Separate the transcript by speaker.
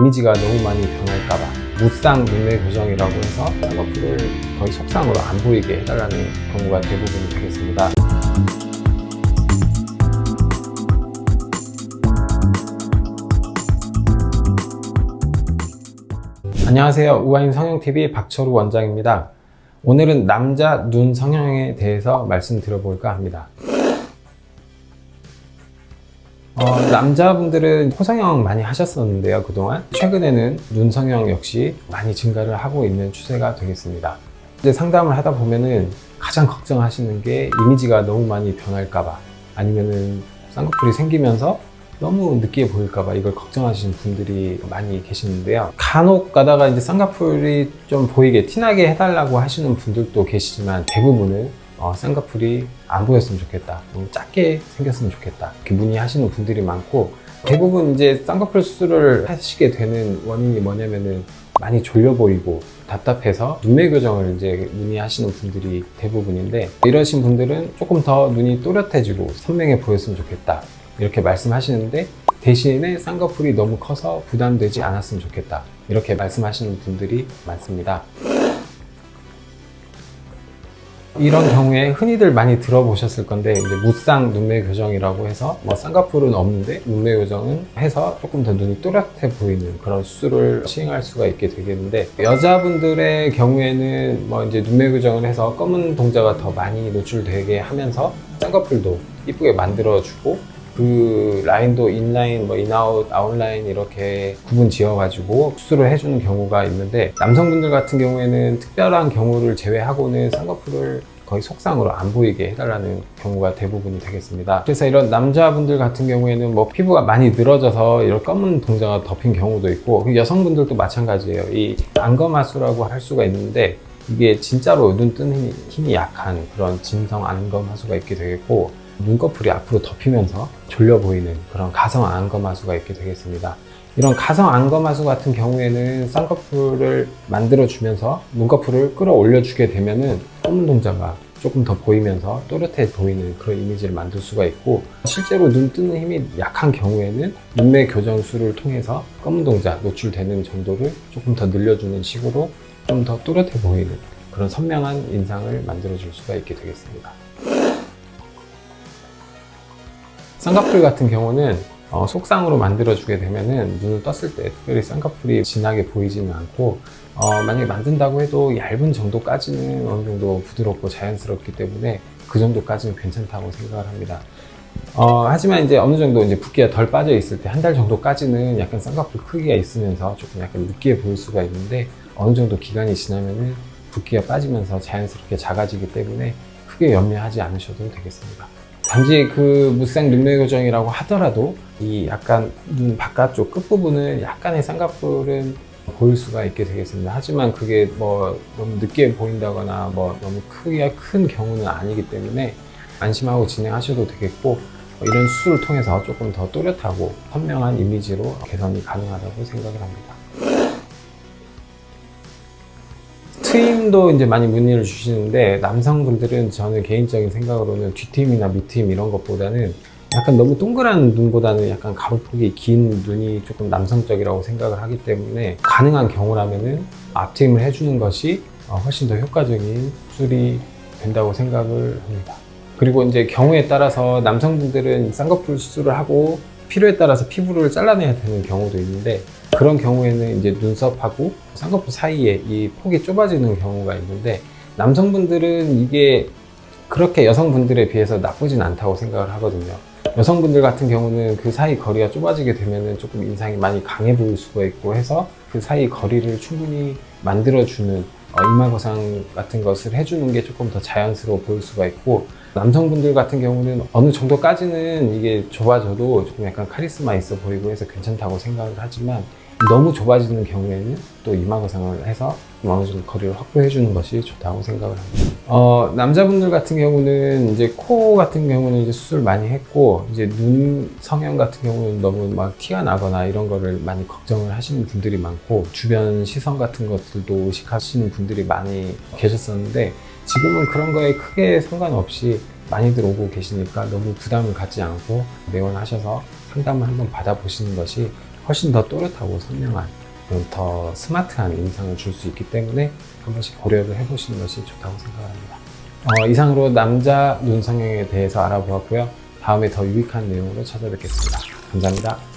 Speaker 1: 이미지가 너무 많이 변할까봐 무쌍 눈매 교정이라고 해서 쌍꺼풀을 거의 속쌍으로 안 보이게 해달라는 경우가 대부분이 되겠습니다. 안녕하세요. 우아인 성형TV 박철우 원장입니다. 오늘은 남자 눈 성형에 대해서 말씀드려볼까 합니다. 남자분들은 코성형 많이 하셨었는데요, 그동안. 최근에는 눈 성형 역시 많이 증가를 하고 있는 추세가 되겠습니다. 이제 상담을 하다 보면은 가장 걱정하시는 게 이미지가 너무 많이 변할까봐, 아니면은 쌍꺼풀이 생기면서 너무 느끼해 보일까봐 이걸 걱정하시는 분들이 많이 계시는데요. 간혹 가다가 이제 쌍꺼풀이 좀 보이게 티나게 해달라고 하시는 분들도 계시지만 대부분은 쌍꺼풀이 안 보였으면 좋겠다, 너무 작게 생겼으면 좋겠다, 이렇게 문의하시는 분들이 많고, 대부분 이제 쌍꺼풀 수술을 하시게 되는 원인이 뭐냐면은 많이 졸려 보이고 답답해서 눈매 교정을 이제 문의하시는 분들이 대부분인데, 이러신 분들은 조금 더 눈이 또렷해지고 선명해 보였으면 좋겠다 이렇게 말씀하시는데, 대신에 쌍꺼풀이 너무 커서 부담되지 않았으면 좋겠다 이렇게 말씀하시는 분들이 많습니다. 이런 경우에 흔히들 많이 들어보셨을 건데, 이제 무쌍 눈매 교정이라고 해서 쌍꺼풀은 없는데 눈매 교정은 해서 조금 더 눈이 또렷해 보이는 그런 수술을 시행할 수가 있게 되겠는데, 여자분들의 경우에는 이제 눈매 교정을 해서 검은 동자가 더 많이 노출되게 하면서 쌍꺼풀도 이쁘게 만들어주고, 그 라인도 인라인, 인아웃, 아웃라인 이렇게 구분 지어가지고 수술을 해주는 경우가 있는데, 남성분들 같은 경우에는 특별한 경우를 제외하고는 쌍꺼풀을 거의 속쌍으로 안 보이게 해달라는 경우가 대부분이 되겠습니다. 그래서 이런 남자분들 같은 경우에는 피부가 많이 늘어져서 이런 검은 동자가 덮인 경우도 있고, 여성분들도 마찬가지예요. 이 안검하수라고 할 수가 있는데, 이게 진짜로 눈 뜨는 힘이 약한 그런 진성 안검하수가 있게 되겠고, 눈꺼풀이 앞으로 덮이면서 졸려 보이는 그런 가성 안검하수가 있게 되겠습니다. 이런 가성 안검하수 같은 경우에는 쌍꺼풀을 만들어주면서 눈꺼풀을 끌어올려 주게 되면은 검은 동자가 조금 더 보이면서 또렷해 보이는 그런 이미지를 만들 수가 있고, 실제로 눈 뜨는 힘이 약한 경우에는 눈매 교정술을 통해서 검은 동자 노출되는 정도를 조금 더 늘려주는 식으로 좀 더 또렷해 보이는 그런 선명한 인상을 만들어 줄 수가 있게 되겠습니다. 쌍꺼풀 같은 경우는 속쌍으로 만들어주게 되면은 눈을 떴을 때 특별히 쌍꺼풀이 진하게 보이지는 않고, 만약에 만든다고 해도 얇은 정도까지는 어느 정도 부드럽고 자연스럽기 때문에 그 정도까지는 괜찮다고 생각을 합니다. 하지만 이제 어느 정도 이제 붓기가 덜 빠져 있을 때, 한 달 정도까지는 약간 쌍꺼풀 크기가 있으면서 조금 약간 느끼해 보일 수가 있는데, 어느 정도 기간이 지나면은 붓기가 빠지면서 자연스럽게 작아지기 때문에 크게 염려하지 않으셔도 되겠습니다. 단지 그 무쌍 눈매 교정이라고 하더라도 이 약간 눈 바깥쪽 끝부분은 약간의 쌍꺼풀은 보일 수가 있게 되겠습니다. 하지만 그게 너무 늦게 보인다거나 너무 크기가 큰 경우는 아니기 때문에 안심하고 진행하셔도 되겠고, 이런 수술을 통해서 조금 더 또렷하고 선명한 이미지로 개선이 가능하다고 생각을 합니다. 트임도 이제 많이 문의를 주시는데, 남성분들은 저는 개인적인 생각으로는 뒷트임이나 밑트임 이런 것보다는 약간 너무 동그란 눈보다는 약간 가로폭이 긴 눈이 조금 남성적이라고 생각을 하기 때문에, 가능한 경우라면은 앞트임을 해주는 것이 훨씬 더 효과적인 수술이 된다고 생각을 합니다. 그리고 이제 경우에 따라서 남성분들은 쌍꺼풀 수술을 하고 필요에 따라서 피부를 잘라내야 되는 경우도 있는데, 그런 경우에는 이제 눈썹하고 쌍꺼풀 사이에 이 폭이 좁아지는 경우가 있는데, 남성분들은 이게 그렇게 여성분들에 비해서 나쁘진 않다고 생각을 하거든요. 여성분들 같은 경우는 그 사이 거리가 좁아지게 되면은 조금 인상이 많이 강해 보일 수가 있고 해서 그 사이 거리를 충분히 만들어주는 이마거상 같은 것을 해주는 게 조금 더 자연스러워 보일 수가 있고, 남성분들 같은 경우는 어느 정도까지는 이게 좁아져도 조금 약간 카리스마 있어 보이고 해서 괜찮다고 생각을 하지만, 너무 좁아지는 경우에는 또 이마거상을 해서 어느 정도 거리를 확보해 주는 것이 좋다고 생각을 합니다. 남자분들 같은 경우는 이제 코 같은 경우는 이제 수술 많이 했고, 이제 눈 성형 같은 경우는 너무 티가 나거나 이런 거를 많이 걱정을 하시는 분들이 많고, 주변 시선 같은 것들도 의식하시는 분들이 많이 계셨었는데, 지금은 그런 거에 크게 상관없이 많이들 오고 계시니까 너무 부담을 갖지 않고 내원하셔서 상담을 한번 받아보시는 것이 훨씬 더 또렷하고 선명한 더 스마트한 인상을 줄 수 있기 때문에 한 번씩 고려를 해보시는 것이 좋다고 생각합니다. 이상으로 남자 눈 성형에 대해서 알아보았고요. 다음에 더 유익한 내용으로 찾아뵙겠습니다. 감사합니다.